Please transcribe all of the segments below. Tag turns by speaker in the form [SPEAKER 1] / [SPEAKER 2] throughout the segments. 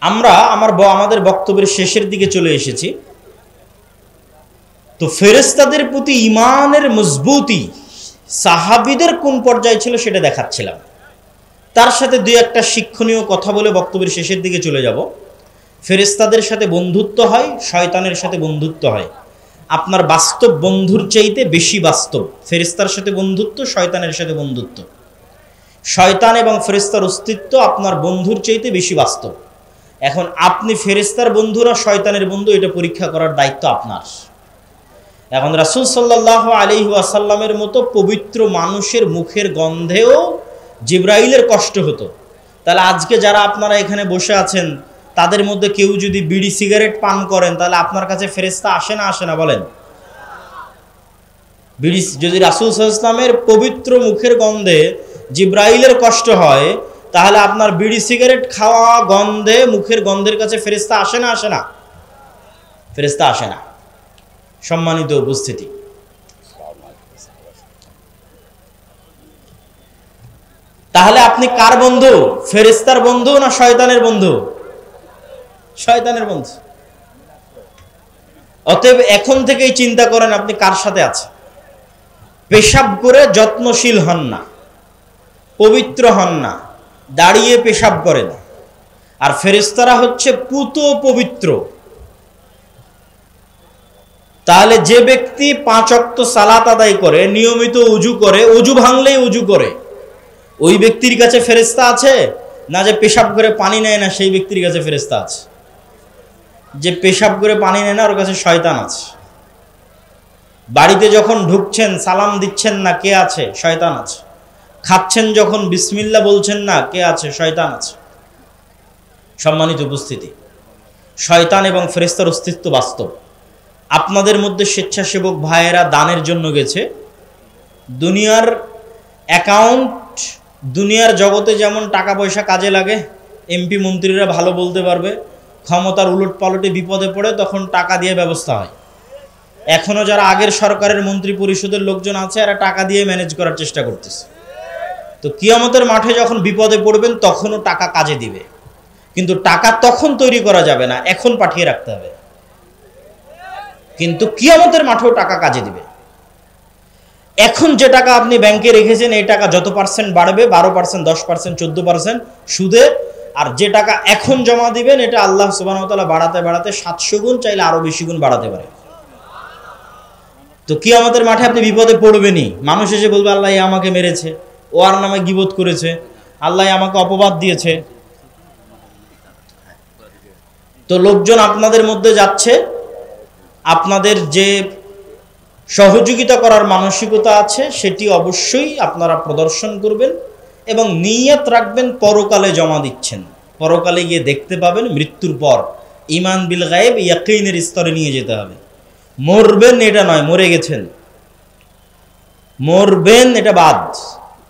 [SPEAKER 1] আমরা আমাদের বক্তব্যের শেষের দিকে চলে এসেছি। তো ফেরেশতাদের প্রতি ঈমানের মজবুতি সাহাবীদের কোন পর্যায়ে ছিল সেটা দেখাচ্ছিলাম। তার সাথে দুই একটা শিক্ষণীয় কথা বলে বক্তব্যের শেষের দিকে চলে যাব। ফেরেশতাদের সাথে বন্ধুত্ব হয়, শয়তানের সাথে বন্ধুত্ব হয়। আপনার বাস্তব বন্ধুর চাইতে বেশি বাস্তব ফেরেশতার সাথে বন্ধুত্ব, শয়তানের সাথে বন্ধুত্ব। শয়তান এবং ফেরেশতার অস্তিত্ব আপনার বন্ধুর চাইতে বেশি বাস্তব। এখন আপনি ফেরেশতার বন্ধু না শয়তানের বন্ধু, এটা পরীক্ষা করার দায়িত্ব আপনার। এখন রাসূল সাল্লাল্লাহু আলাইহি ওয়াসাল্লামের মতো পবিত্র মানুষের মুখের গন্ধেও জিবরাইলের কষ্ট হতো। তাহলে আজকে যারা আপনারা এখানে বসে আছেন তাদের মধ্যে কেউ যদি বিড়ি সিগারেট পান করেন তাহলে আপনার কাছে ফেরেশতা আসে না আসে না বলেন? বিড়ি যদি রাসূল সাল্লাল্লাহু আলাইহি ওয়াসাল্লামের পবিত্র মুখের গন্ধে জিবরাইলের কষ্ট হয়, তাহলে আপনার বিড়ি সিগারেট খাওয়া গন্ধে মুখের গন্ধের কাছে ফেরেশতা আসে না আসে না? ফেরেশতা আসে না। সম্মানিত উপস্থিতি, তাহলে আপনি কার বন্ধু? ফেরেশতার বন্ধু না শয়তানের বন্ধু? শয়তানের বন্ধু। অতএব এখন থেকেই চিন্তা করেন আপনি কার সাথে আছেন। পেশাব করে যত্নশীল হন না, পবিত্র হন না, দাঁড়িয়ে পেশাব করেন। আর ফেরেশতারা হচ্ছে পুত পবিত্র। তাহলে যে ব্যক্তি 5 ওয়াক্ত সালাত আদায় করে, নিয়মিত উজু করে, উজু ভাঙলেই উজু করে, ওই ব্যক্তির কাছে ফেরেশতা আছে না? যে পেশাব করে পানি নেয় না সেই ব্যক্তির কাছে ফেরেশতা আছে? যে পেশাব করে পানি নেয় না ওর কাছে শয়তান আছে। বাড়িতে যখন ঢুকছেন সালাম দিচ্ছেন না, কে আছে? শয়তান আছে। খাচ্ছেন যখন বিসমিল্লাহ বলছেন না, কে আছে? শয়তান আছে। সম্মানিত উপস্থিতি, শয়তান এবং ফেরেশতার অস্তিত্ব বাস্তব। আপনাদের মধ্যে স্বেচ্ছাসেবক ভাইয়েরা দানের জন্য গেছে। দুনিয়ার অ্যাকাউন্ট, দুনিয়ার জগতে যেমন টাকা পয়সা কাজে লাগে, এমপি মন্ত্রীরা ভালো বলতে পারবে, ক্ষমতার উলট পালটে বিপদে পড়ে তখন টাকা দিয়ে ব্যবস্থা হয়। এখনও যারা আগের সরকারের মন্ত্রী পরিষদের লোকজন আছে এরা টাকা দিয়ে ম্যানেজ করার চেষ্টা করতেছে। তো কিয়ামতের মাঠে যখন বিপদে পড়বেন তখনও টাকা কাজে দিবে, কিন্তু টাকা তখন তৈরি করা যাবে না, এখন পাঠিয়ে রাখতে হবে। কিন্তু কিয়ামতের মাঠেও টাকা কাজে দিবে। এখন যে টাকা আপনি ব্যাংকে রেখেছেন এই টাকা যত পার্সেন্ট বাড়বে, 12%, 10%, 14% সুদে, আর যে টাকা এখন জমা দিবেন এটা আল্লাহ সুবহানাহু ওয়া তাআলা বাড়াতে বাড়াতে 700 গুণ, চাইলে আরো বেশি গুণ বাড়াতে পারে। তো কিয়ামতের মাঠে আপনি বিপদে পড়বেনই। মানুষ এসে বলবে আল্লাহ আমাকে মেরেছে, ও আর নামে গীবত করেছে, আল্লাহ আমাকে অপবাদ দিয়েছে। তো লোকজন আপনাদের মধ্যে যাচ্ছে, আপনাদের যে সহযোগিতা করার মানসিকতা আছে সেটি অবশ্যই আপনারা প্রদর্শন করবেন এবং নিয়ত রাখবেন পরকালে জমা দিচ্ছেন। পরকালে গিয়ে দেখতে পাবেন মৃত্যুর পর ঈমান বিল গায়েব ইয়াকিনের স্তরে নিয়ে যেতে হবে। মরবেন এটা নয়, মরে গেছেন। মরবেন এটা বাদ,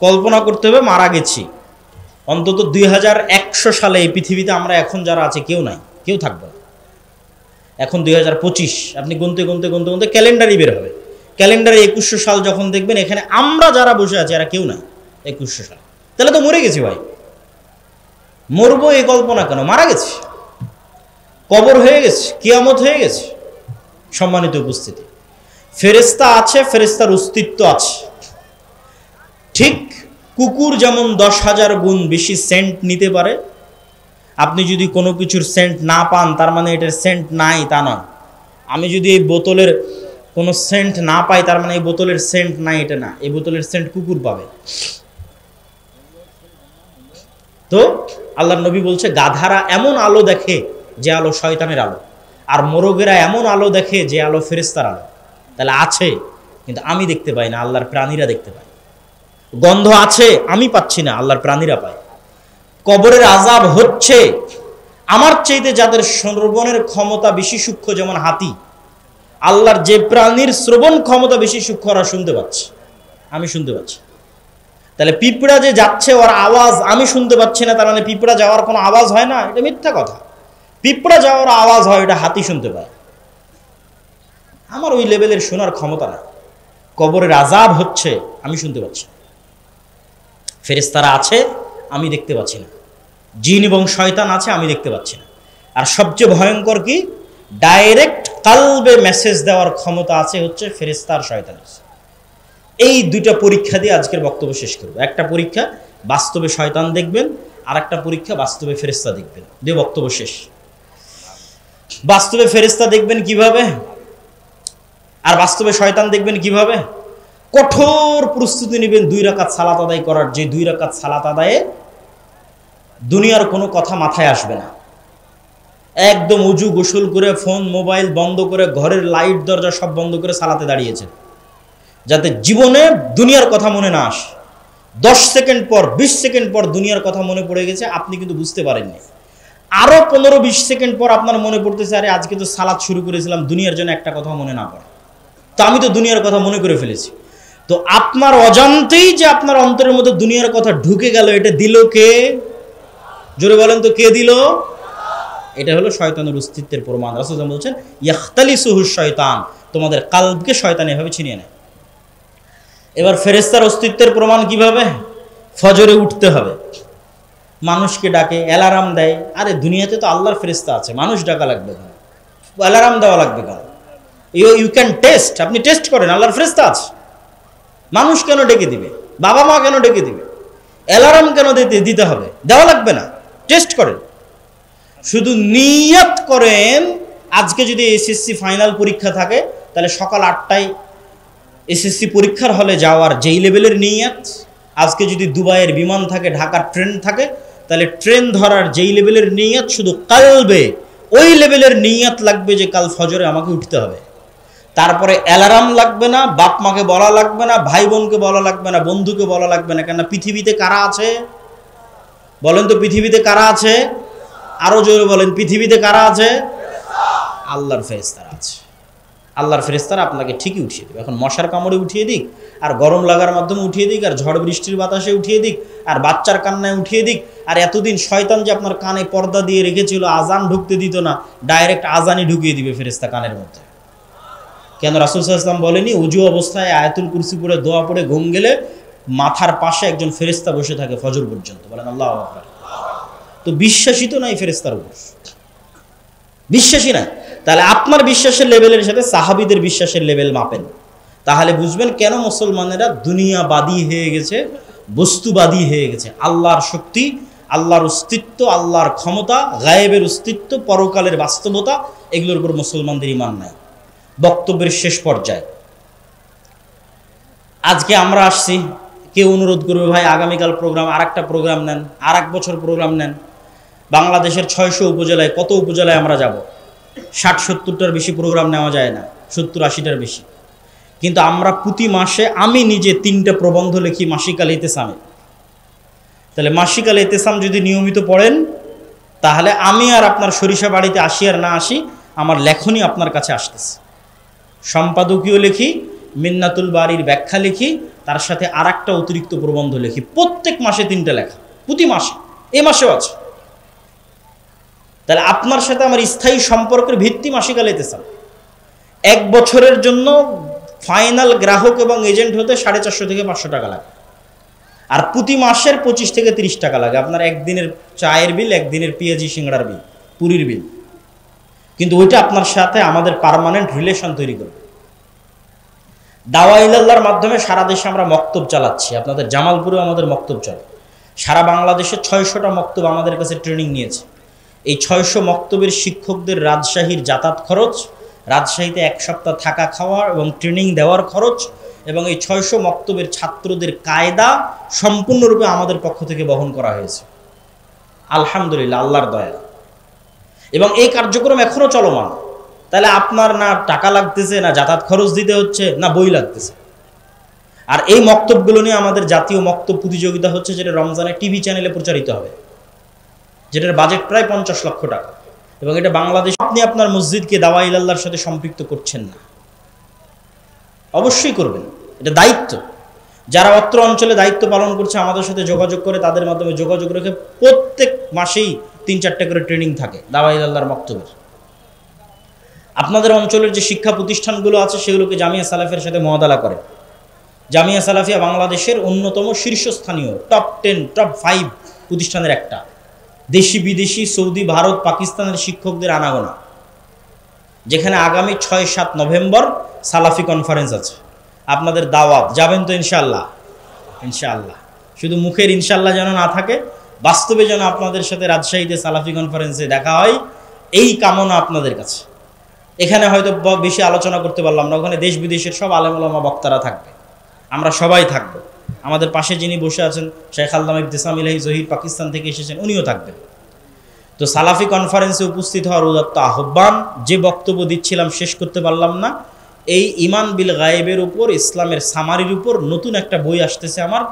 [SPEAKER 1] কল্পনা করতে হবে মারা গেছি। অন্তত 2100 সালে এই পৃথিবীতে আমরা এখন যারা আছে কেউ নাই, কেউ থাকবে না। এখন 2025, আপনি গুনতে গুনতে গুনতে গুনতে ক্যালেন্ডারই বের হবে। ক্যালেন্ডারে 2100 সাল যখন দেখবেন এখানে আমরা যারা বসে আছি এরা কেউ নাই 2100 সাল। তাহলে তো মরে গেছি ভাই। মরবো এই কল্পনা কেন? মারা গেছি, কবর হয়ে গেছে, কিয়ামত হয়ে গেছে। সম্মানিত উপস্থিতি, ফেরেশতা আছে, ফেরেশতার অস্তিত্ব আছে। ঠিক কুকুর যেমন 10,000 গুণ বেশি সেন্ট নিতে পারে, আপনি যদি কোনো কিছুর সেন্ট না পান তার মানে এটার সেন্ট নাই তা নয়। আমি যদি এই বোতলের কোনো সেন্ট না পাই তার মানে এই বোতলের সেন্ট নাই এটা না, এই বোতলের সেন্ট কুকুর পাবে। তো আল্লাহর নবী বলছে গাধারা এমন আলো দেখে যে আলো শয়তানের আলো, আর মোরগেরা এমন আলো দেখে যে আলো ফেরেশতার আলো। তাহলে আছে, কিন্তু আমি দেখতে পাই না, আল্লাহর প্রাণীরা দেখতে পায়। গন্ধ আছে, আমি পাচ্ছি না, আল্লাহর প্রাণীরা পায়। কবরের আযাব হচ্ছে, আমার চাইতে যাদের শ্রবণের ক্ষমতা বেশি সূক্ষ্ম, যেমন হাতি, আল্লাহর যে প্রাণীর শ্রবণ ক্ষমতা বেশি সূক্ষ্ম ওরা শুনতে পাচ্ছে, আমি শুনতে পাচ্ছি। তাহলে পিঁপড়া যে যাচ্ছে ওর আওয়াজ আমি শুনতে পাচ্ছি না, তার মানে পিঁপড়া যাওয়ার কোনো আওয়াজ হয় না? এটা মিথ্যা কথা। পিঁপড়া যাওয়ার আওয়াজ হয়, এটা হাতি শুনতে পায়। আমার ওই লেভেলের শোনার ক্ষমতা না। কবরের আযাব হচ্ছে, আমি শুনতে পাচ্ছি। ফেরেশতারা আছে, আমি দেখতে পাচ্ছি না। জিন এবং শয়তান আছে, আমি দেখতে পাচ্ছি না। আর সবচেয়ে ভয়ঙ্কর কি, ডাইরেক্ট কালবে মেসেজ দেওয়ার ক্ষমতা আছে হচ্ছে ফেরেশতা আর শয়তানের। এই দুইটা পরীক্ষা দিয়ে আজকের বক্তব্য শেষ করব। একটা পরীক্ষা বাস্তবে শয়তান দেখবেন, আর একটা পরীক্ষা বাস্তবে ফেরেশতা দেখবেন, দিয়ে বক্তব্য শেষ। বাস্তবে ফেরেশতা দেখবেন কিভাবে, আর বাস্তবে শয়তান দেখবেন কিভাবে? কঠোর প্রস্তুতি নেবেন 2 রাকাত সালাত আদায় করার, যে 2 রাকাত সালাত আদায়ে দুনিয়ার কোনো কথা মাথায় আসবে না। একদম উজু গোসল করে ফোন মোবাইল বন্ধ করে ঘরের লাইট দরজা সব বন্ধ করে সালাতে দাঁড়িয়েছেন, যাতে জীবনে দুনিয়ার কথা মনে না আসে। 10 সেকেন্ড পর 20 সেকেন্ড পর দুনিয়ার কথা মনে পড়ে গেছে, আপনি কিন্তু বুঝতে পারেননি। আরো 15-20 সেকেন্ড পর আপনার মনে পড়তেছে, আরে আজকে তো সালাত শুরু করেছিলাম, দুনিয়ার জন্য একটা কথা মনে না পড়ে, তো আমি তো দুনিয়ার কথা মনে করে ফেলেছি। তো আপনার অজান্তেই যে আপনার অন্তরের মধ্যে দুনিয়ার কথা ঢুকে গেল, এটা দিল কে? জোরে বলেন তো, কে দিল? এটা হলো শয়তানের অস্তিত্বের প্রমাণ। রাসূল বলছেন ইয়াখতালিসুহু শয়তান, তোমাদের কালবকে শয়তান এভাবে ছিনিয়ে নেয়। এবার ফেরেশতার অস্তিত্বের প্রমাণ কিভাবে? ফজরে উঠতে হবে, মানুষকে ডাকে, অ্যালার্ম দেয়। আরে দুনিয়াতে তো আল্লাহর ফেরেশতা আছে, মানুষ ডাকা লাগবে কেন, অ্যালার্ম দেওয়া লাগবে কেন? ইউ ক্যান টেস্ট, আপনি টেস্ট করেন, আল্লাহর ফেরেশতা আছে, মানুষ কেন ডেকে দিবে, বাবা মা কেন ডেকে দিবে, অ্যালার্ম কেন দিতে হবে, দেওয়া লাগবে না, টেস্ট করেন। শুধু নিয়ত করেন, আজকে যদি এসএসসি ফাইনাল পরীক্ষা থাকে তাহলে সকাল 8টায় এসএসসি পরীক্ষার হলে যাওয়ার যেই লেভেলের নিয়ত, আজকে যদি দুবাইয়ের বিমান থাকে, ঢাকার ট্রেন থাকে, তাহলে ট্রেন ধরার যেই লেভেলের নিয়ত, শুধু কালবে ওই লেভেলের নিয়ত লাগবে যে কাল ফজরে আমাকে উঠতে হবে। তারপরে অ্যালার্ম লাগবে না, বাপ মাকে বলা লাগবে না, ভাই বোনকে বলা লাগবে না, বন্ধুকে বলা লাগবে না। কেন? পৃথিবীতে কারা আছে বলেন তো? পৃথিবীতে কারা আছে? আরো জোরে বলেন, পৃথিবীতে কারা আছে? আল্লাহর ফেরেশতারা আছে। আল্লাহর ফেরেশতারা আপনাকে ঠিকই উঠিয়ে দেবে। এখন মশার কামড়ে উঠিয়ে দিক, আর গরম লাগার মাধ্যমে উঠিয়ে দিক, আর ঝড় বৃষ্টির বাতাসে উঠিয়ে দিক, আর বাচ্চার কান্নায় উঠিয়ে দিক, আর এতদিন শয়তান যে আপনার কানে পর্দা দিয়ে রেখেছিল, আজান ঢুকতে দিত না, ডাইরেক্ট আজানই ঢুকিয়ে দিবে ফেরেশতা কানের মধ্যে। কেন? রাসূল সাল্লাল্লাহু আলাইহি ওয়াসাল্লাম বলেনি উজু অবস্থায় আয়াতুল কুরসি পড়ে দোয়া পড়ে ঘুম গেলে মাথার পাশে একজন ফেরেশতা বসে থাকে ফজর পর্যন্ত। বলেন আল্লাহু আকবার। তো বিশ্বাসী তো নাই ফেরেশতার উপর, বিশ্বাসী নাই। তাহলে আপনার বিশ্বাসের লেভেলের সাথে সাহাবীদের বিশ্বাসের লেভেল মাপেন, তাহলে বুঝবেন কেন মুসলমানেরা দুনিয়াবাদী হয়ে গেছে, বস্তুবাদী হয়ে গেছে। আল্লাহর শক্তি, আল্লাহর অস্তিত্ব, আল্লাহর ক্ষমতা, গায়েবের অস্তিত্ব, পরকালের বাস্তবতা, এগুলোর উপর মুসলমানদের ঈমান নাই। বক্তব্যের শেষ পর্যায়ে আজকে আমরা আসছি, কেউ অনুরোধ করবে ভাই আগামীকাল প্রোগ্রাম, আর একটা প্রোগ্রাম নেন, আর এক বছর প্রোগ্রাম নেন। বাংলাদেশের 600 উপজেলায়, কত উপজেলায় আমরা যাব? 60-70টার বেশি প্রোগ্রাম নেওয়া যায় না, 70-80টার বেশি। কিন্তু আমরা প্রতি মাসে, আমি নিজে 3টা প্রবন্ধ লিখি মাসিক আল ইতিসামে। তাহলে মাসিক আল ইতিসাম যদি নিয়মিত পড়েন, তাহলে আমি আর আপনার সরিষা বাড়িতে আসি আর না আসি, আমার লেখনী আপনার কাছে আসতেছে। সম্পাদকীয় লিখি, মিন্নাতুল বাড়ির ব্যাখ্যা লিখি, তার সাথে আর একটা অতিরিক্ত প্রবন্ধ লিখি। প্রত্যেক মাসে 3টা লেখা, প্রতি মাসে, এই মাসেও আছে। তাহলে আপনার সাথে আমার স্থায়ী সম্পর্কের ভিত্তি মাসিক আল ইতিসাম। 1 বছরের জন্য ফাইনাল গ্রাহক এবং এজেন্ট হতে 450 থেকে 500 টাকা লাগে, আর প্রতি মাসের 25 থেকে 30 টাকা লাগে আপনার একদিনের চায়ের বিল, একদিনের পেঁয়াজি সিংড়ার বিল, পুরীর বিল। কিন্তু ওইটা আপনার সাথে আমাদের পার্মানেন্ট রিলেশন তৈরি করবে। দাওয়া ইলাল্লাহর মাধ্যমে সারা দেশে আমরা মক্তব চালাচ্ছি, আপনাদের জামালপুরেও আমাদের মক্তব চলে। সারা বাংলাদেশে 600টা মক্তব আমাদের কাছে ট্রেনিং নিয়েছে। এই 600 মক্তবের শিক্ষকদের রাজশাহীর যাতায়াত খরচ, রাজশাহীতে 1 সপ্তাহ থাকা খাওয়া এবং ট্রেনিং দেওয়ার খরচ, এবং এই 600 মক্তবের ছাত্রদের কায়দা সম্পূর্ণরূপে আমাদের পক্ষ থেকে বহন করা হয়েছে, আলহামদুলিল্লাহ, আল্লাহর দয়া। এবং এই কার্যক্রম এখনো চলমান। তাহলে আপনার না টাকা লাগতেছে, না যাতায়াত খরচ দিতে হচ্ছে, না বই লাগতেছে। আর এই মক্তবগুলো নিয়ে আমাদের জাতীয় মক্তব প্রতিযোগিতা হচ্ছে, যেটা রমজানে টিভি চ্যানেলে প্রচারিত হবে, যেটার বাজেট প্রায় 50 লক্ষ টাকা। এবং এটা বাংলাদেশ। আপনি আপনার মসজিদকে দাওয়া ইলাল্লাহর সাথে সম্পৃক্ত করছেন না, অবশ্যই করবেন, এটা দায়িত্ব। যারা অত্র অঞ্চলে দায়িত্ব পালন করছে আমাদের সাথে যোগাযোগ করে, তাদের মাধ্যমে যোগাযোগ রেখে প্রত্যেক মাসেই 3-4টা করে ট্রেনিং থাকে দাওয়া ইলাল্লাহর মক্তবের। আপনাদের অঞ্চলের যে শিক্ষা প্রতিষ্ঠানগুলো আছে সেগুলোকে জামিয়া সালাফিয়ার সাথে মুআদালা করে। জামিয়া সালাফিয়া বাংলাদেশের অন্যতম শীর্ষস্থানীয় টপ 10, টপ 5 প্রতিষ্ঠানের একটা। দেশি বিদেশি সৌদি, ভারত, পাকিস্তানের শিক্ষকদের আনাগোনা, যেখানে আগামী 6-7 নভেম্বর সালাফি কনফারেন্স আছে। আপনাদের দাওয়াত, যাবেন তো ইনশাআল্লাহ? ইনশাআল্লাহ। শুধু মুখের ইনশাআল্লাহ যেন না থাকে, বাস্তবে যেন আপনাদের সাথে রাজশাহীতে সালাফি কনফারেন্সে দেখা হয়, এই কামনা আপনাদের কাছে। এখানে হয়তো বেশি আলোচনা করতে পারলাম না, ওখানে দেশ বিদেশের সব আলেম ওলামা বক্তারা থাকবে, আমরা সবাই থাকবো। আমাদের পাশে যিনি বসে আছেন শেখ আল্লামা ইবতিসাম ইলাহি জহির, পাকিস্তান থেকে এসেছেন, উনিও থাকবেন। তো সালাফি কনফারেন্সে উপস্থিত হওয়ার উদাত্ত আহ্বান। যে বক্তব্য দিচ্ছিলাম শেষ করতে পারলাম না, এই ইমান বিল গায়েবের উপর, ইসলামের সামারির উপর নতুন একটা বই আসতেছে আমার,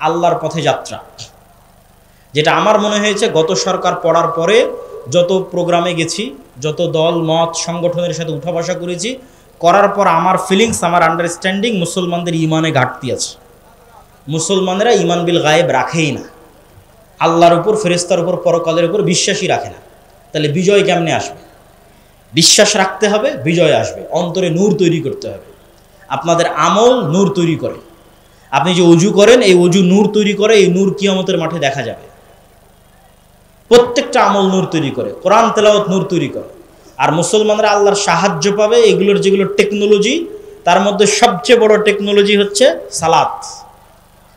[SPEAKER 1] আল্লাহর পথে যাত্রা, যেটা আমার মনে হয়েছে গত সরকার পড়ার পরে যত প্রোগ্রামে গেছি, যত দল মত সংগঠনের সাথে উঠা বসা করেছি, করার পর আমার ফিলিংস, আমার আন্ডারস্ট্যান্ডিং, মুসলমানদের ইমানে ঘাটতি আছে। মুসলমানেরা ইমান বিল গায়েব রাখেই না, আল্লাহর উপর, ফেরেশতার উপর, পরকালের উপর বিশ্বাসই রাখে না। তাহলে বিজয় কেমনে আসবে? বিশ্বাস রাখতে হবে, বিজয় আসবে। অন্তরে নূর তৈরি করতে হবে। আপনাদের আমল নূর তৈরি করে। আপনি যে ওযু করেন, এই ওযু নূর তৈরি করে, এই নূর কিয়ামতের মাঠে দেখা যাবে। প্রত্যেকটা আমল নূর তৈরি করে, কোরআন তেলাওয়াত নূর তৈরি করে। আর মুসলমানরা আল্লাহর সাহায্য পাবে এগুলোর, যেগুলো টেকনোলজি, তার মধ্যে সবচেয়ে বড় টেকনোলজি হচ্ছে সালাত।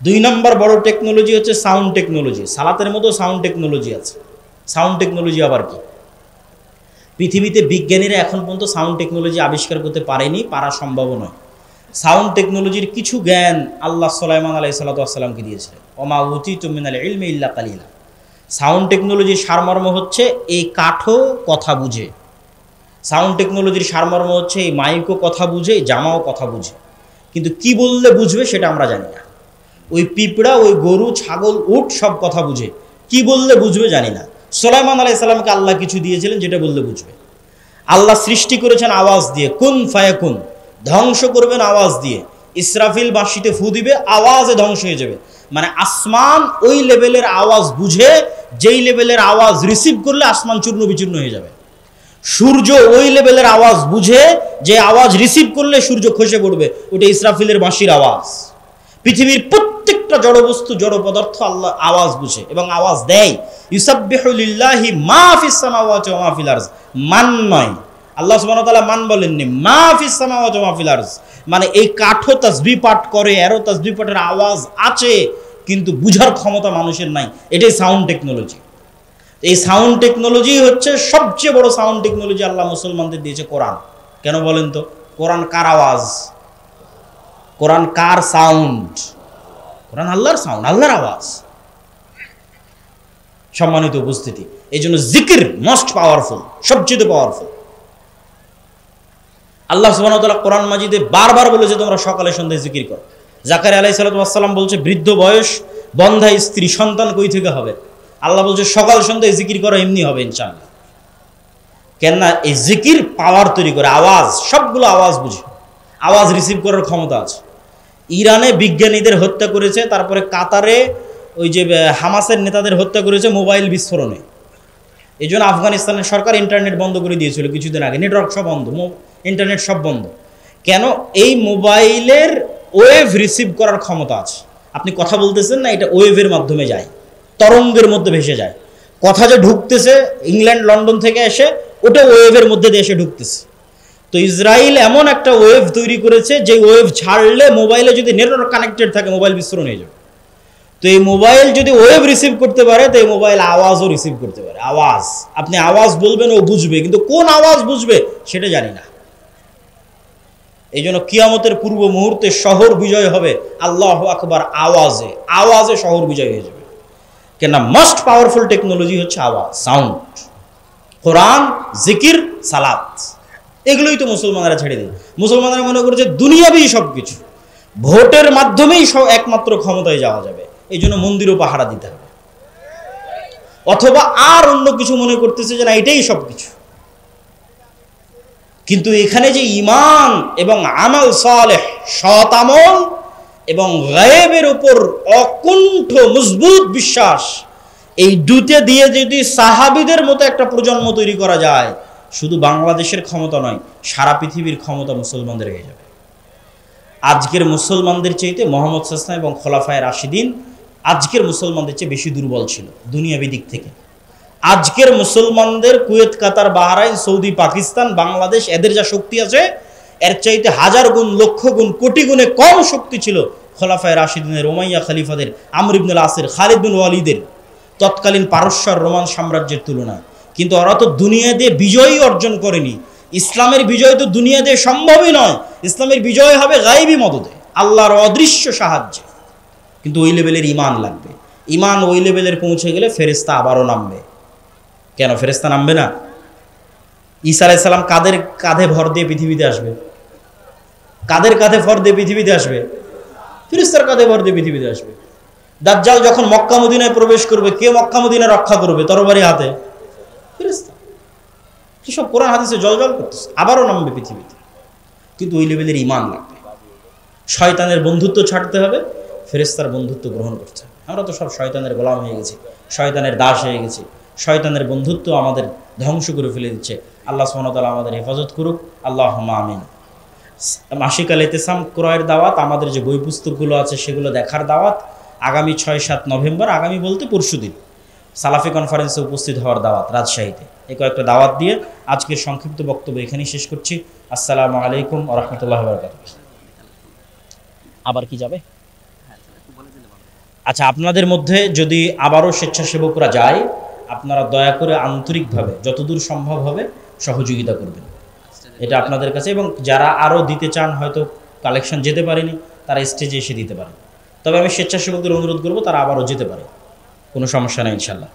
[SPEAKER 1] 2 নম্বর বড় টেকনোলজি হচ্ছে সাউন্ড টেকনোলজি। সালাতের মতো সাউন্ড টেকনোলজি আছে। সাউন্ড টেকনোলজি আবার কি? পৃথিবীতে বিজ্ঞানীরা এখন পর্যন্ত সাউন্ড টেকনোলজি আবিষ্কার করতে পারেনি, পারা সম্ভব নয়। সাউন্ড টেকনোলজির কিছু জ্ঞান আল্লাহ সুলাইমান আলাইহিস সালামকে দিয়েছিলেন, ওমা উতিতুম মিনাল ইলমি ইল্লা কালিলা। সাউন্ড টেকনোলজির সারমর্ম হচ্ছে এই কাঠও কথা বুঝে। সাউন্ড টেকনোলজির সারমর্ম হচ্ছে এই মাইকও কথা বুঝে, এই জামাও কথা বুঝে, কিন্তু কি বললে বুঝবে সেটা আমরা জানি না। ওই পিঁপড়া, ওই গরু, ছাগল, উট সব কথা বুঝে, কি বললে বুঝবে জানি না। সুলাইমান আলাইহিস সালামকে আল্লাহ কিছু দিয়েছিলেন যেটা বললে বুঝবে। আল্লাহ সৃষ্টি করেছেন আওয়াজ দিয়ে, কুন ফায়াকুন। ধ্বংস করবেন আওয়াজ দিয়ে। ইসরাফিল বাঁশিতে ফু দিবে, আওয়াজে ধ্বংস হয়ে যাবে। মানে আসমান ওই লেভেলের আওয়াজ বুঝে, যেই লেভেলের আওয়াজ রিসিভ করলে আসমান চূর্ণ বিচূর্ণ হয়ে যাবে। সূর্য ওই লেভেলের আওয়াজ বুঝে, যে আওয়াজ রিসিভ করলে সূর্য খসে পড়বে, ওটা ইসরাফিলের বাঁশির আওয়াজ। পৃথিবীর প্রত্যেকটা জড় বস্তু, জড় পদার্থ আল্লাহ আওয়াজ বুঝে এবং আওয়াজ দেয়। ইউসাব্বিহু লিল্লাহি মা ফিস সামাওয়াতি ওয়া মা ফিল আরজ। মান নয়, আল্লাহ সুবহানাহু ওয়া তাআলা মান বলেননি, মা ফিস সামাওয়াতি ওয়া মা ফিল আরজ। মানে এই কাঠও তাসবিহ পাঠ করে, এরও তাসবিহ পাঠের আওয়াজ আছে, কিন্তু বুঝার ক্ষমতা মানুষের নাই। এটাই সাউন্ড টেকনোলজি। এই সাউন্ড টেকনোলজি হচ্ছে সবচেয়ে বড় সাউন্ড টেকনোলজি আল্লাহ মুসলমানদের দিয়েছে কোরআন। কেন বলেন তো? কোরআন কার আওয়াজ? কোরআন কার সাউন্ড? কোরআন আল্লাহর সাউন্ড, আল্লাহর আওয়াজ। সম্মানিত উপস্থিতি, এই জন্য জিকির মোস্ট পাওয়ারফুল, সবচেয়ে পাওয়ারফুল। আল্লাহ সুবহানাহু ওয়া তাআলা কোরআন মাজিদে বারবার বলেছে তোমরা সকালে সন্ধ্যায় জিকির করো। জাকারিয়া আলাইহিস সালাম বলছে বৃদ্ধ বয়স, বন্ধা স্ত্রী, সন্তান কই থেকে হবে? আল্লাহ বলছে সকাল সন্ধ্যায় জিকির করো, এমনি হবে ইনশাআল্লাহ। কেননা এই জিকির পাওয়ার তৈরি করে, আওয়াজ, সবগুলো আওয়াজ বুঝে, আওয়াজ রিসিভ করার ক্ষমতা আছে। ইরানে বিজ্ঞানীদের হত্যা করেছে, তারপরে কাতারে ওই যে হামাসের নেতাদের হত্যা করেছে মোবাইল বিস্ফোরণে। এই জন্য আফগানিস্তানের সরকার ইন্টারনেট বন্ধ করে দিয়েছিল কিছুদিন আগে, নেটওয়ার্ক সব বন্ধ, ইন্টারনেট সব বন্ধ। কেন? এই মোবাইলের ওয়েভ রিসিভ করার ক্ষমতা আছে। আপনি কথা বলতেছেন না, এটা ওয়েভের মাধ্যমে যায়, তরঙ্গের মধ্যে ভেসে যায়। কথা যে ঢুকতেছে ইংল্যান্ড, লন্ডন থেকে এসে, ওটা ওয়েভের মধ্যে দিয়ে এসে ঢুকতেছে। তো ইসরায়েল এমন একটা ওয়েভ তৈরি করেছে, যে ওয়েভ ছাড়লে মোবাইলে যদি নেটওয়ার্ক কানেক্টেড থাকে, মোবাইল বিস্ফোরণ হয়ে যাবে। তো এই মোবাইল যদি ওয়েভ রিসিভ করতে পারে, তো এই মোবাইল আওয়াজও রিসিভ করতে পারে। আওয়াজ, আপনি আওয়াজ বলবেন, ও বুঝবে, কিন্তু কোন আওয়াজ বুঝবে সেটা জানি না। এই জন্য কিয়ামতের পূর্ব মুহূর্তে শহর বিজয় হবে আল্লাহু আকবার আওয়াজে, আওয়াজে শহর বিজয় হয়ে যাবে। কেননা মোস্ট পাওয়ারফুল টেকনোলজি হচ্ছে আওয়াজ, সাউন্ড। কোরআন, জিকির, সালাত, এগুলোই তো মুসলমানরা ছেড়ে দিন। মুসলমানরা মনে করছে দুনিয়াবি সবকিছু, ভোটের মাধ্যমেই সব একমাত্র ক্ষমতায় যাওয়া যাবে, এই জন্য মন্দিরও পাহারা দিতে হবে। অথবা আর অন্য কিছু মনে করতেছে যে না, এটাই সবকিছু। কিন্তু এখানে যে ঈমান এবং আমাল সালেহ, সৎ আমল এবং গায়েবের উপর অকুণ্ঠ মজবুত বিশ্বাস, এই দুটো দিয়ে যদি সাহাবীদের মতো একটা প্রজন্ম তৈরি করা যায়, শুধু বাংলাদেশের ক্ষমতা নয়, সারা পৃথিবীর ক্ষমতা মুসলমানদের হয়ে যাবে। আজকের মুসলমানদের চাইতে মুহাম্মদ সাল্লাল্লাহু আলাইহি ওয়াসাল্লাম এবং খোলাফায়ে রাশিদিন আজকের মুসলমানদের চেয়ে বেশি দুর্বল ছিল দুনিয়াবি দিক থেকে। আজকের মুসলমানদের কুয়েত, কাতার, বাহরাইন, সৌদি, পাকিস্তান, বাংলাদেশ, এদের যা শক্তি আছে এর চাইতে হাজার গুণ, লক্ষ গুণ, কোটি গুণে কম শক্তি ছিল খোলাফায়ে রাশিদিনের, উমাইয়া খলিফাদের, আমর ইবনুল আসির, খালিদ বিন ওয়ালিদের, তৎকালীন পারস্য আর রোমান সাম্রাজ্যের তুলনায়। কিন্তু ওরা তো দুনিয়া দিয়ে বিজয়ই অর্জন করেনি। ইসলামের বিজয় তো দুনিয়া দিয়ে সম্ভবই নয়। ইসলামের বিজয় হবে গায়েবী মদদে, আল্লাহর অদৃশ্য সাহায্যে। কিন্তু ওই লেভেলের ইমান লাগবে। ইমান ওই লেভেলের পৌঁছে গেলে ফেরেশতা আবারও নামবে। কেন ফেরেশতা নামবে না? ঈসা আলাইহিস সালাম কাদের কাঁধে ভর দিয়ে পৃথিবীতে আসবে? কাদের কাঁধে ভর দিয়ে পৃথিবীতে আসবে? ফেরেশতার কাঁধে ভর দিয়ে পৃথিবীতে আসবে। দাজ্জাল যখন মক্কা মদিনায় প্রবেশ করবে, কে মক্কা মদিনা রক্ষা করবে তরবারি হাতে? ফেরেশতা। কি সব কোরআন হাদিসে জলজল করতেছে। আবারও নামবে পৃথিবীতে। কিন্তু ওই লেভেলের ইমান লাগবে। শয়তানের বন্ধুত্ব ছাড়তে হবে, ফেরেশতার বন্ধুত্ব গ্রহণ করতে হবে। আমরা তো সব শয়তানের গোলাম হয়ে গেছি, শয়তানের দাস হয়ে গেছি। শয়তানের বন্ধুত্ব আমাদের ধ্বংস করে ফেলে দিচ্ছে। আল্লাহ সুবহানাহু ওয়া তাআলা আমাদের হেফাজত করুক, আল্লাহুম্মা আমিন। মাসিক আল ইতিসাম ক্রয়ের দাওয়াত, আমাদের যে বই পুস্তকগুলো আছে সেগুলো দেখার দাওয়াত, আগামী 6-7 নভেম্বর, আগামী বলতে পরশুদিন সালাফি কনফারেন্সে উপস্থিত হওয়ার দাওয়াত রাজশাহীতে। এই কয়েকটা দাওয়াত দিয়ে আজকের সংক্ষিপ্ত বক্তব্য এখানেই শেষ করছি। আসসালামু আলাইকুম ওয়া রাহমাতুল্লাহি ওয়া বারাকাতুহু। আবার কি যাবে? আচ্ছা, আপনাদের মধ্যে যদি আবারও স্বেচ্ছাসেবকরা যায়, আপনারা দয়া করে আন্তরিকভাবে যতদূর সম্ভব হবে সহযোগিতা করবেন, এটা আপনাদের কাছে। এবং যারা আরও দিতে চান, হয়তো কালেকশন যেতে পারেনি, তারা স্টেজে এসে দিতে পারেন। তবে আমি স্বেচ্ছাসেবকদের অনুরোধ করবো তারা আবারও যেতে পারে, কোনো সমস্যা নেই ইনশাল্লাহ।